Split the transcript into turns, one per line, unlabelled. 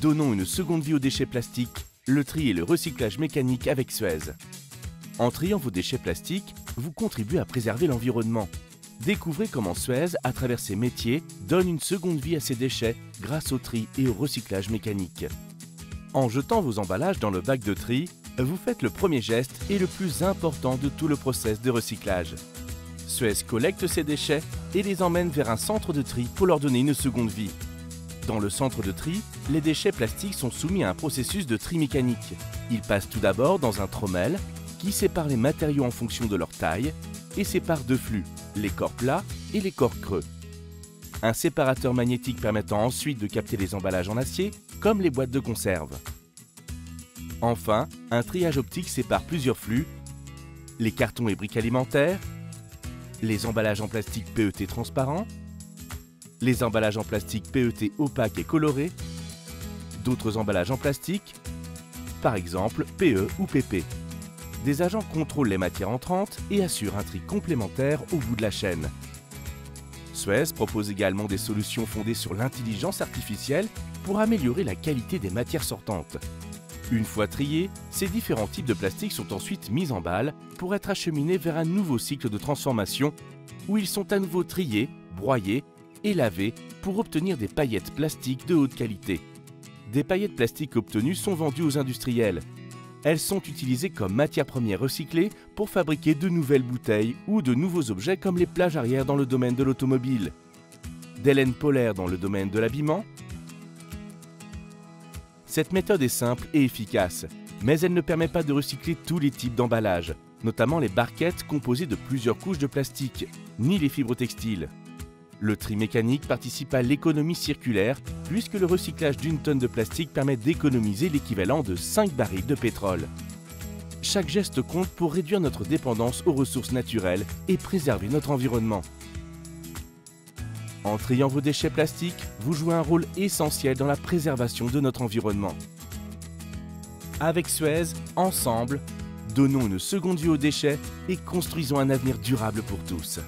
Donnons une seconde vie aux déchets plastiques, le tri et le recyclage mécanique avec Suez. En triant vos déchets plastiques, vous contribuez à préserver l'environnement. Découvrez comment Suez, à travers ses métiers, donne une seconde vie à ses déchets grâce au tri et au recyclage mécanique. En jetant vos emballages dans le bac de tri, vous faites le premier geste et le plus important de tout le process de recyclage. Suez collecte ces déchets et les emmène vers un centre de tri pour leur donner une seconde vie. Dans le centre de tri, les déchets plastiques sont soumis à un processus de tri mécanique. Ils passent tout d'abord dans un trommel qui sépare les matériaux en fonction de leur taille et sépare deux flux, les corps plats et les corps creux. Un séparateur magnétique permettant ensuite de capter les emballages en acier, comme les boîtes de conserve. Enfin, un triage optique sépare plusieurs flux, les cartons et briques alimentaires, les emballages en plastique PET transparent, les emballages en plastique PET opaques et colorés, d'autres emballages en plastique, par exemple PE ou PP. Des agents contrôlent les matières entrantes et assurent un tri complémentaire au bout de la chaîne. Suez propose également des solutions fondées sur l'intelligence artificielle pour améliorer la qualité des matières sortantes. Une fois triés, ces différents types de plastique sont ensuite mis en balle pour être acheminés vers un nouveau cycle de transformation où ils sont à nouveau triés, broyés et lavés pour obtenir des paillettes plastiques de haute qualité. Des paillettes plastiques obtenues sont vendues aux industriels. Elles sont utilisées comme matière première recyclée pour fabriquer de nouvelles bouteilles ou de nouveaux objets comme les plages arrière dans le domaine de l'automobile, des laines polaires dans le domaine de l'habillement. Cette méthode est simple et efficace, mais elle ne permet pas de recycler tous les types d'emballages, notamment les barquettes composées de plusieurs couches de plastique, ni les fibres textiles. Le tri mécanique participe à l'économie circulaire puisque le recyclage d'une tonne de plastique permet d'économiser l'équivalent de 5 barils de pétrole. Chaque geste compte pour réduire notre dépendance aux ressources naturelles et préserver notre environnement. En triant vos déchets plastiques, vous jouez un rôle essentiel dans la préservation de notre environnement. Avec Suez, ensemble, donnons une seconde vie aux déchets et construisons un avenir durable pour tous.